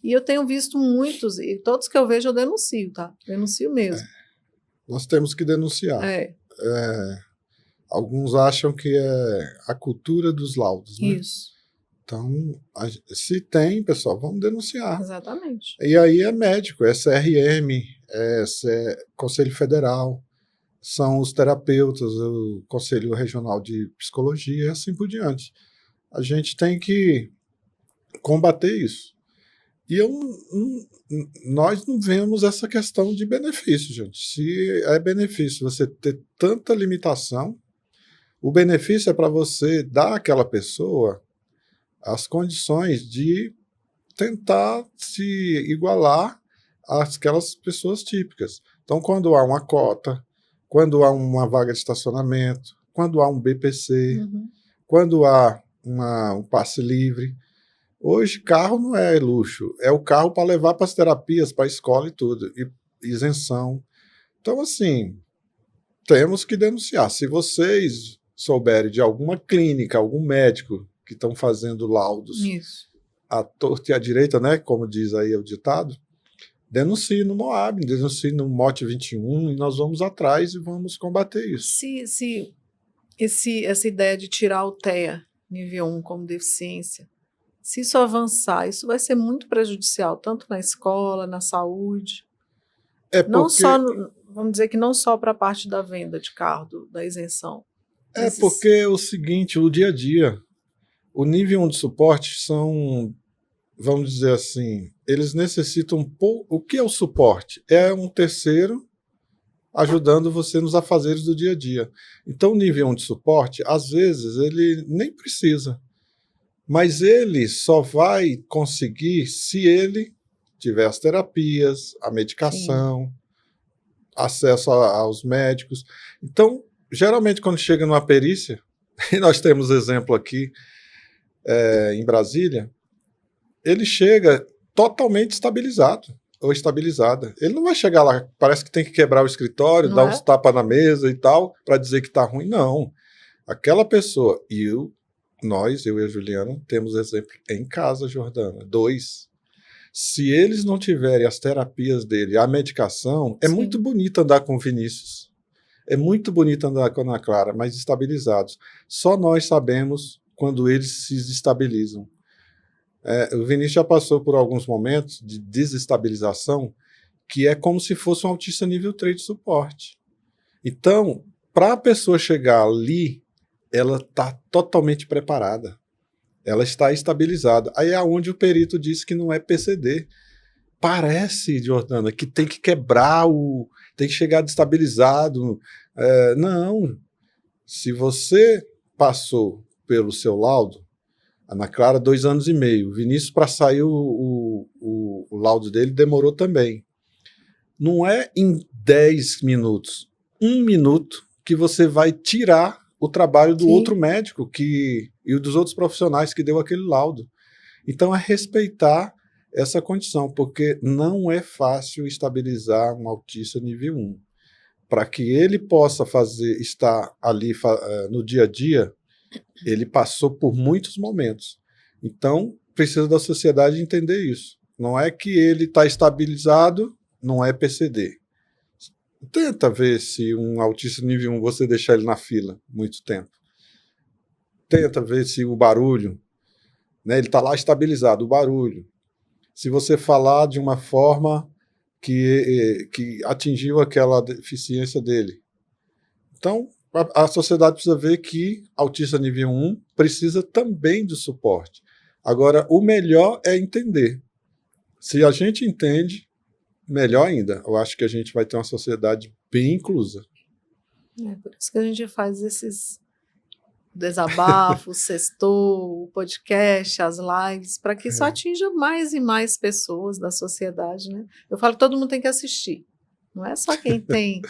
E eu tenho visto muitos, e todos que eu vejo eu denuncio, tá? Denuncio mesmo. Nós temos que denunciar. Alguns acham que é a cultura dos laudos, né? Isso. Então, se tem, pessoal, vamos denunciar. Exatamente. E aí é médico, é CRM, é Conselho Federal, são os terapeutas, o Conselho Regional de Psicologia e assim por diante. A gente tem que combater isso. E nós não vemos essa questão de benefício, gente. Se é benefício você ter tanta limitação, o benefício é para você dar àquela pessoa as condições de tentar se igualar àquelas pessoas típicas. Então, quando há uma cota, quando há uma vaga de estacionamento, quando há um BPC, quando há um passe livre. Hoje, carro não é luxo, é o carro para levar para as terapias, para a escola e tudo, e isenção. Então, assim, temos que denunciar. Se vocês souberem de alguma clínica, algum médico que estão fazendo laudos à torta e à direita, né, como diz aí o ditado, denuncie no Moab, denuncie no Mote 21 e nós vamos atrás e vamos combater isso. Essa ideia de tirar o TEA nível 1 como deficiência, se isso avançar, isso vai ser muito prejudicial, tanto na escola, na saúde. Não só, vamos dizer que não só para a parte da venda de carro, da isenção. Porque é o seguinte, o dia a dia, o nível 1 de suporte são, vamos dizer assim, eles necessitam pouco. O que é o suporte? É um terceiro ajudando você nos afazeres do dia a dia. Então, o nível 1 de suporte, às vezes, ele nem precisa. Mas ele só vai conseguir se ele tiver as terapias, a medicação, acesso aos médicos. Então, geralmente, quando chega numa perícia, e nós temos exemplo aqui em Brasília, ele chega totalmente estabilizado ou estabilizada. Ele não vai chegar lá, parece que tem que quebrar o escritório, dar uns tapas na mesa e tal, para dizer que está ruim. Não. Aquela pessoa, eu e a Juliana, temos exemplo em casa, Jordana, 2. Se eles não tiverem as terapias dele, a medicação, é muito bonito andar com o Vinícius. É muito bonito andar com a Ana Clara, mas estabilizados. Só nós sabemos quando eles se desestabilizam. O Vinícius já passou por alguns momentos de desestabilização, que é como se fosse um autista nível 3 de suporte. Então, para a pessoa chegar ali, ela está totalmente preparada. Ela está estabilizada. Aí é onde o perito disse que não é PCD. Parece, Jordana, que tem que quebrar, tem que chegar destabilizado. Não. Se você passou pelo seu laudo, Ana Clara, 2 anos e meio. Vinícius, para sair o laudo dele, demorou também. Não é em 10 minutos, 1 minuto, que você vai tirar o trabalho do outro médico e dos outros profissionais que deu aquele laudo. Então, é respeitar essa condição, porque não é fácil estabilizar um autista nível 1. Para que ele possa estar ali no dia a dia, ele passou por muitos momentos. Então, precisa da sociedade entender isso. Não é que ele está estabilizado, não é PCD. Tenta ver se um autista nível 1 você deixar ele na fila muito tempo. Tenta ver se o barulho, né, ele está lá estabilizado, o barulho. se você falar de uma forma que atingiu aquela deficiência dele. Então, a sociedade precisa ver que autista nível 1 precisa também de suporte. Agora, o melhor é entender. Se a gente entende, melhor ainda. Eu acho que a gente vai ter uma sociedade bem inclusa. É por isso que a gente faz esses desabafos, sextou, o podcast, as lives, para que isso atinja mais e mais pessoas da sociedade, né? Eu falo que todo mundo tem que assistir. Não é só quem tem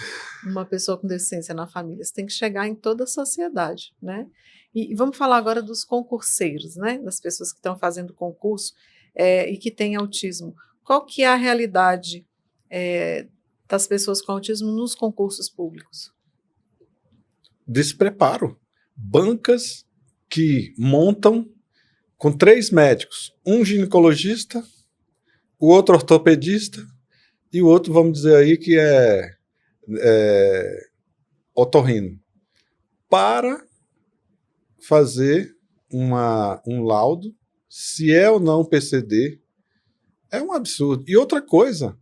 uma pessoa com deficiência na família, você tem que chegar em toda a sociedade, né? E vamos falar agora dos concurseiros, né? Das pessoas que estão fazendo concurso e que têm autismo. Qual que é a realidade das pessoas com autismo nos concursos públicos? Despreparo. Bancas que montam com 3 médicos, um ginecologista, o outro ortopedista e o outro, vamos dizer aí, que é otorrino, para fazer um laudo, se é ou não PCD. É um absurdo. E outra coisa,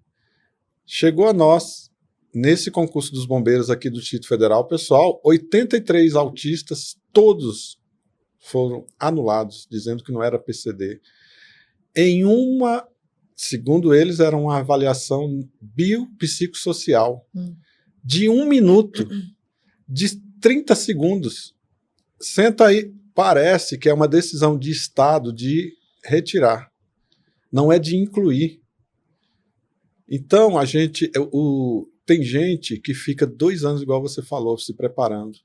chegou a nós, nesse concurso dos bombeiros aqui do Distrito Federal, pessoal, 83 autistas, todos foram anulados, dizendo que não era PCD. Segundo eles, era uma avaliação biopsicossocial de 1 minuto, de 30 segundos. Senta aí, parece que é uma decisão de Estado de retirar, não é de incluir. Então, tem gente que fica 2 anos, igual você falou, se preparando.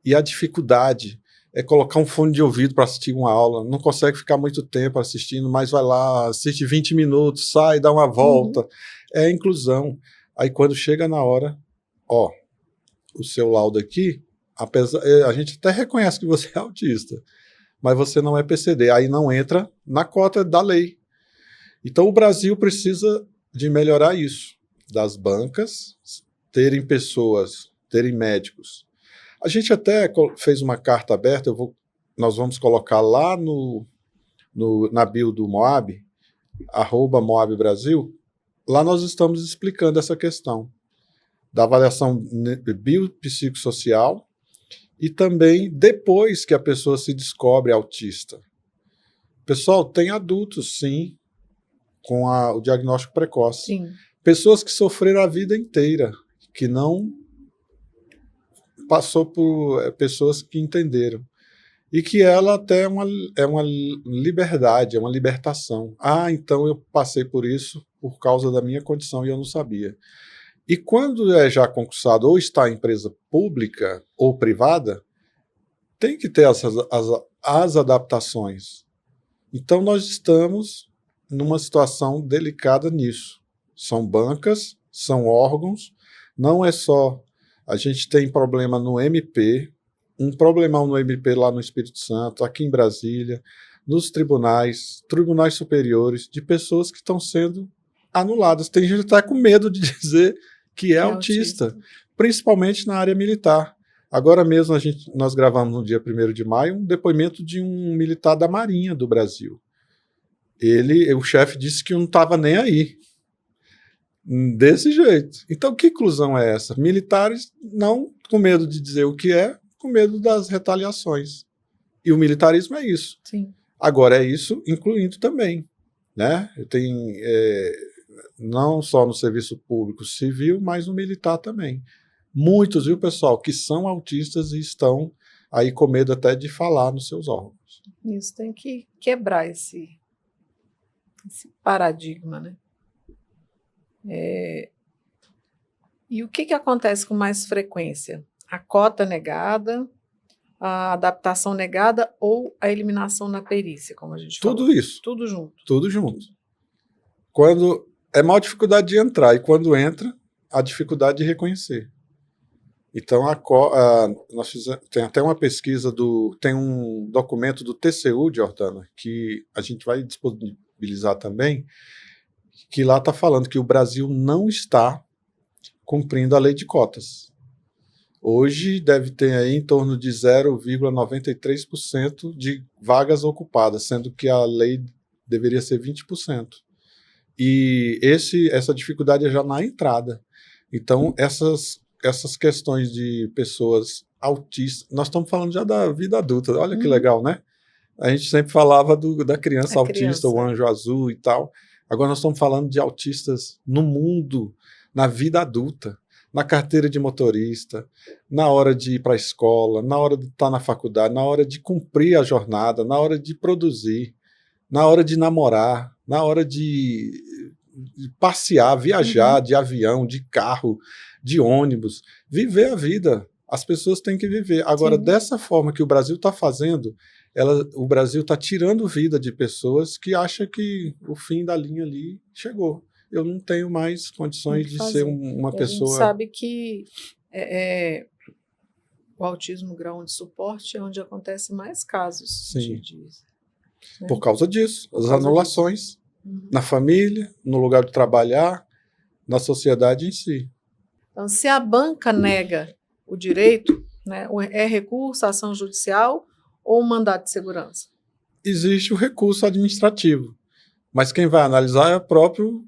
E a dificuldade é colocar um fone de ouvido para assistir uma aula. Não consegue ficar muito tempo assistindo, mas vai lá, assiste 20 minutos, sai, dá uma volta. É inclusão. Aí quando chega na hora, o seu laudo aqui, a gente até reconhece que você é autista, mas você não é PCD. Aí não entra na cota da lei. Então o Brasil precisa de melhorar isso. Das bancas, terem médicos. A gente até fez uma carta aberta, nós vamos colocar lá na bio do Moab, @Moab Brasil, lá nós estamos explicando essa questão da avaliação biopsicossocial e também depois que a pessoa se descobre autista. Pessoal, tem adultos, sim, com o diagnóstico precoce. Sim. Pessoas que sofreram a vida inteira, que não passou por pessoas que entenderam. E que ela até é uma liberdade, é uma libertação. Então eu passei por isso por causa da minha condição e eu não sabia. E quando é já concursado ou está em empresa pública ou privada, tem que ter as adaptações. Então nós estamos numa situação delicada nisso. São bancas, são órgãos, não é só... A gente tem problema no MP, um problemão no MP lá no Espírito Santo, aqui em Brasília, nos tribunais superiores, de pessoas que estão sendo anuladas. Tem gente que está com medo de dizer que é autista, principalmente na área militar. Agora mesmo nós gravamos no dia 1º de maio um depoimento de um militar da Marinha do Brasil. O chefe disse que não estava nem aí. Desse jeito. Então, que inclusão é essa? Militares não com medo de dizer o que é, com medo das retaliações. E o militarismo é isso. Sim. Agora, é isso incluindo também, né? Tem não só no serviço público civil, mas no militar também. Muitos, viu, pessoal, que são autistas e estão aí com medo até de falar nos seus órgãos. Isso, tem que quebrar esse paradigma, né? E o que acontece com mais frequência? A cota negada, a adaptação negada ou a eliminação na perícia, como a gente falou? Tudo isso. Tudo junto. Tudo junto. Quando é maior dificuldade de entrar, e quando entra, a dificuldade de reconhecer. Então, nós tem até uma pesquisa, tem um documento do TCU, Jordana, que a gente vai disponibilizar também, que lá está falando que o Brasil não está cumprindo a lei de cotas. Hoje deve ter aí em torno de 0,93% de vagas ocupadas, sendo que a lei deveria ser 20%. E essa dificuldade é já na entrada. Então, essas questões de pessoas autistas, nós estamos falando já da vida adulta, olha que legal, né? A gente sempre falava da criança autista, o anjo azul e tal. Agora nós estamos falando de autistas no mundo, na vida adulta, na carteira de motorista, na hora de ir para a escola, na hora de estar na faculdade, na hora de cumprir a jornada, na hora de produzir, na hora de namorar, na hora de passear, viajar de avião, de carro, de ônibus, viver a vida. As pessoas têm que viver. Agora, dessa forma que o Brasil está fazendo, o Brasil está tirando vida de pessoas que acham que o fim da linha ali chegou. Eu não tenho mais condições de ser uma pessoa... A gente sabe que o autismo grau de suporte é onde acontece mais casos. Sim. Né? Por causa disso, as anulações na família, no lugar de trabalhar, na sociedade em si. Então, se a banca nega o direito, né, é recurso, ação judicial ou mandado de segurança? Existe o recurso administrativo, mas quem vai analisar é o próprio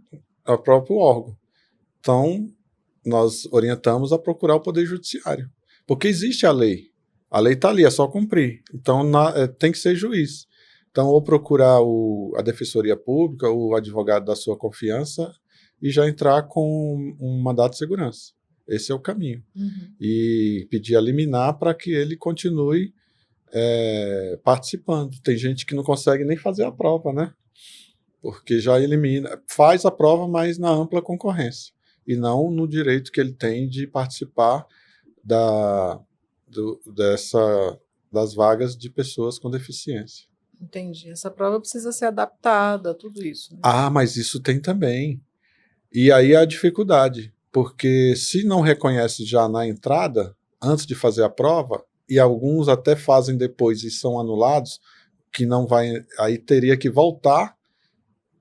órgão. Então, nós orientamos a procurar o Poder Judiciário, porque existe a lei está ali, é só cumprir. Então, tem que ser juiz. Então, ou procurar a Defensoria Pública, o advogado da sua confiança, e já entrar com um mandato de segurança. Esse é o caminho. E pedir a liminar para que ele continue participando. Tem gente que não consegue nem fazer a prova, né? Porque já elimina, faz a prova, mas na ampla concorrência, e não no direito que ele tem de participar das vagas de pessoas com deficiência. Entendi. Essa prova precisa ser adaptada, tudo isso. Né? Mas isso tem também. E aí a dificuldade, porque se não reconhece já na entrada, antes de fazer a prova, e alguns até fazem depois e são anulados, que não vai, aí teria que voltar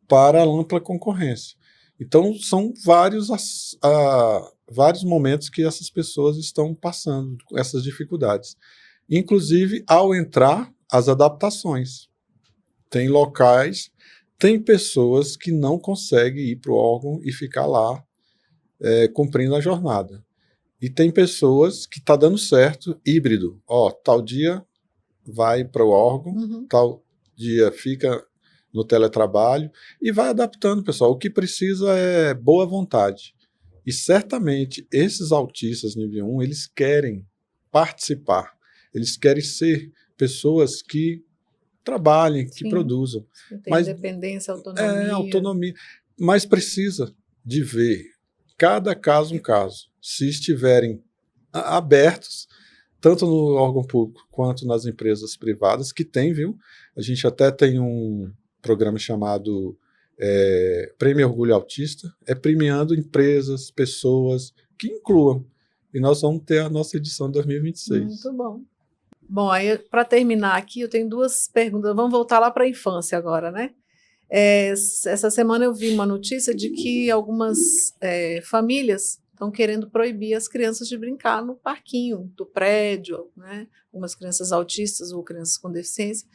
para a ampla concorrência. Então, são vários momentos que essas pessoas estão passando, essas dificuldades. Inclusive, ao entrar, as adaptações. Tem locais, tem pessoas que não conseguem ir para o órgão e ficar lá cumprindo a jornada. E tem pessoas que está dando certo, híbrido. Tal dia vai para o órgão, tal dia fica no teletrabalho, e vai adaptando, pessoal. O que precisa é boa vontade. E certamente esses autistas nível 1, eles querem participar, eles querem ser pessoas que trabalhem, que produzam. Tem independência, autonomia. Autonomia. Mas precisa de ver cada caso um caso. Se estiverem abertos, tanto no órgão público quanto nas empresas privadas, que tem, viu? A gente até tem um programa chamado Prêmio Orgulho Autista, premiando empresas, pessoas que incluam. E nós vamos ter a nossa edição 2026. Muito bom. Bom, aí para terminar aqui, eu tenho duas perguntas. Vamos voltar lá para a infância agora, né? Essa semana eu vi uma notícia de que algumas famílias estão querendo proibir as crianças de brincar no parquinho do prédio, né? Algumas crianças autistas ou crianças com deficiência,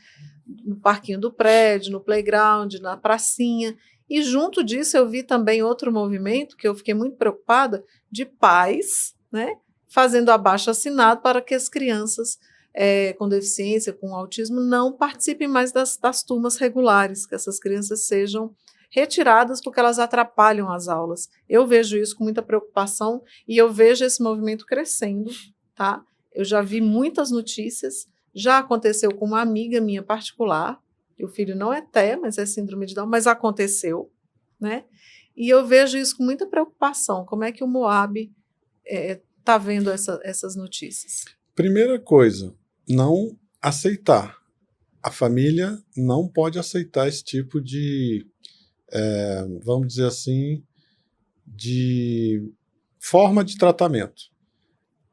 no parquinho do prédio, no playground, na pracinha. E junto disso eu vi também outro movimento que eu fiquei muito preocupada, de pais, né, fazendo abaixo-assinado para que as crianças com deficiência, com autismo, não participem mais das turmas regulares, que essas crianças sejam retiradas porque elas atrapalham as aulas. Eu vejo isso com muita preocupação e eu vejo esse movimento crescendo, tá? Eu já vi muitas notícias, já aconteceu com uma amiga minha particular, e o filho não é TEA, mas é síndrome de Down, mas aconteceu, né? E eu vejo isso com muita preocupação. Como é que o Moab está vendo essas notícias? Primeira coisa, não aceitar. A família não pode aceitar esse tipo de, vamos dizer assim, de forma de tratamento.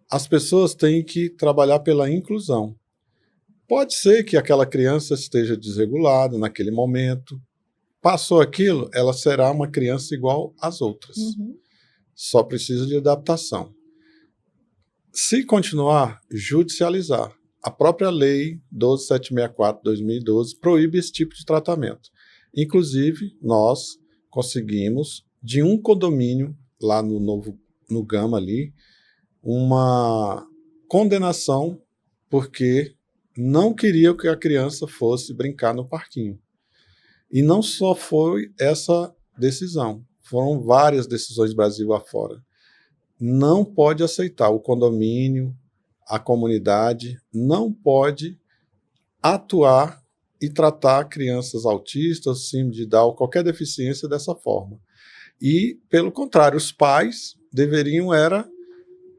As pessoas têm que trabalhar pela inclusão. Pode ser que aquela criança esteja desregulada naquele momento. Passou aquilo, ela será uma criança igual às outras. Só precisa de adaptação. Se continuar, judicializar. A própria lei 12764/2012 proíbe esse tipo de tratamento. Inclusive, nós, conseguimos, de um condomínio, lá no Gama ali, uma condenação porque não queria que a criança fosse brincar no parquinho. E não só foi essa decisão, foram várias decisões Brasil afora. Não pode aceitar o condomínio, a comunidade, não pode atuar e tratar crianças autistas, síndrome de Down, qualquer deficiência dessa forma. E, pelo contrário, os pais deveriam era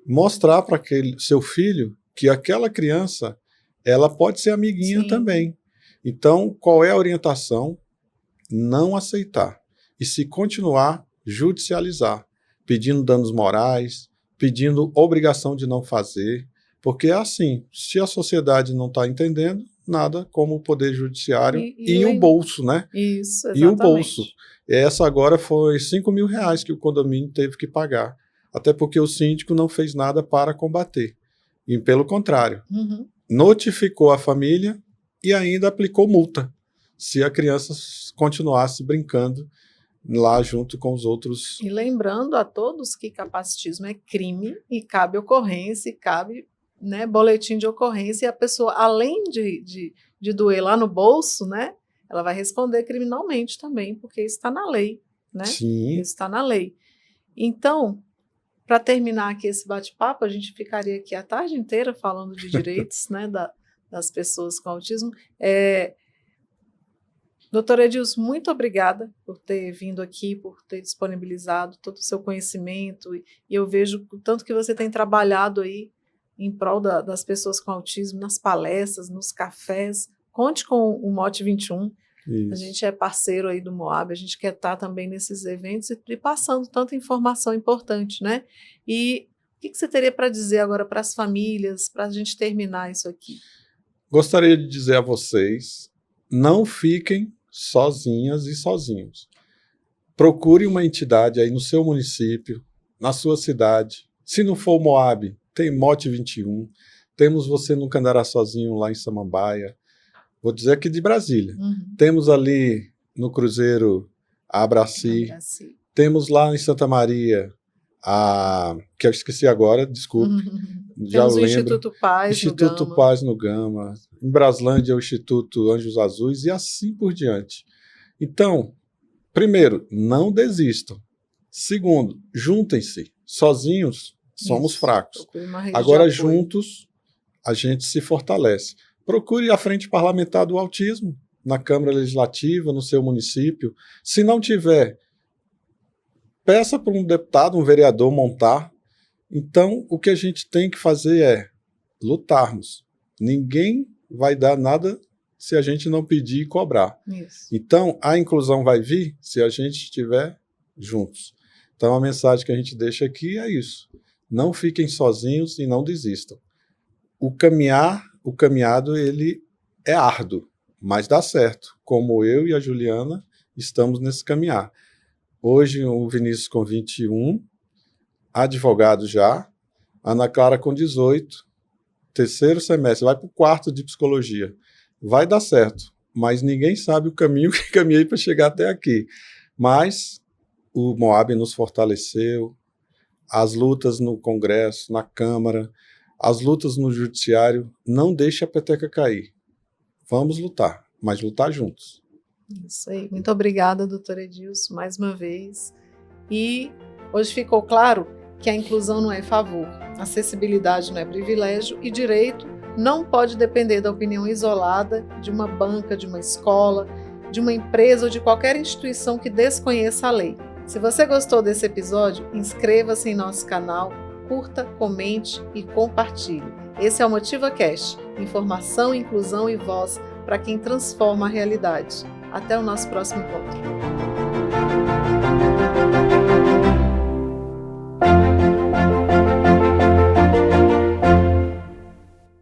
mostrar para aquele seu filho que aquela criança ela pode ser amiguinha também. Então, qual é a orientação? Não aceitar. E se continuar, judicializar, pedindo danos morais, pedindo obrigação de não fazer, porque é assim, se a sociedade não está entendendo, nada como o Poder Judiciário e o bolso, né? Isso, exatamente. E o bolso. Essa agora foi R$5.000 que o condomínio teve que pagar, até porque o síndico não fez nada para combater. E pelo contrário, notificou a família e ainda aplicou multa, se a criança continuasse brincando lá junto com os outros. E lembrando a todos que capacitismo é crime e cabe ocorrência, e cabe, né, boletim de ocorrência, e a pessoa, além de doer lá no bolso, né, ela vai responder criminalmente também, porque isso está na lei, né? Sim. Isso está na lei. Então, para terminar aqui esse bate-papo, a gente ficaria aqui a tarde inteira falando de direitos, né, das pessoas com autismo. Doutora Edilson, muito obrigada por ter vindo aqui, por ter disponibilizado todo o seu conhecimento, e eu vejo o tanto que você tem trabalhado aí em prol das pessoas com autismo, nas palestras, nos cafés. Conte com o Mote 21, Isso. A gente é parceiro aí do Moab, a gente quer estar também nesses eventos e passando tanta informação importante, né? E o que você teria para dizer agora para as famílias, para a gente terminar isso aqui? Gostaria de dizer a vocês, não fiquem sozinhas e sozinhos. Procure uma entidade aí no seu município, na sua cidade. Se não for o Moab, tem Mote 21. Temos Você Nunca Andará Sozinho lá em Samambaia. Vou dizer aqui de Brasília. Temos ali no Cruzeiro a Abraci. Temos lá em Santa Maria que eu esqueci agora, desculpe. Já Temos lembro. O Instituto Paz Instituto no Gama. Paz no Gama. Em Braslândia, o Instituto Anjos Azuis e assim por diante. Então, primeiro, não desistam. Segundo, juntem-se. Sozinhos, somos fracos. Agora, juntos, a gente se fortalece. Procure a Frente Parlamentar do Autismo na Câmara Legislativa, no seu município. Se não tiver, peça para um deputado, um vereador montar. Então, o que a gente tem que fazer é lutarmos. Ninguém vai dar nada se a gente não pedir e cobrar. Isso. Então, a inclusão vai vir se a gente estiver juntos. Então, a mensagem que a gente deixa aqui é isso. Não fiquem sozinhos e não desistam. O caminhado, ele é árduo, mas dá certo. Como eu e a Juliana estamos nesse caminhar. Hoje, o Vinícius com 21, advogado já, Ana Clara com 18, terceiro semestre, vai para o quarto de psicologia. Vai dar certo, mas ninguém sabe o caminho que caminhei para chegar até aqui. Mas o Moab nos fortaleceu, as lutas no Congresso, na Câmara, as lutas no Judiciário, não deixe a peteca cair. Vamos lutar, mas lutar juntos. Isso aí. Muito obrigada, doutora Edilson, mais uma vez. E hoje ficou claro que a inclusão não é favor, acessibilidade não é privilégio e direito não pode depender da opinião isolada de uma banca, de uma escola, de uma empresa ou de qualquer instituição que desconheça a lei. Se você gostou desse episódio, inscreva-se em nosso canal, curta, comente e compartilhe. Esse é o MotivaCast, informação, inclusão e voz para quem transforma a realidade. Até o nosso próximo encontro.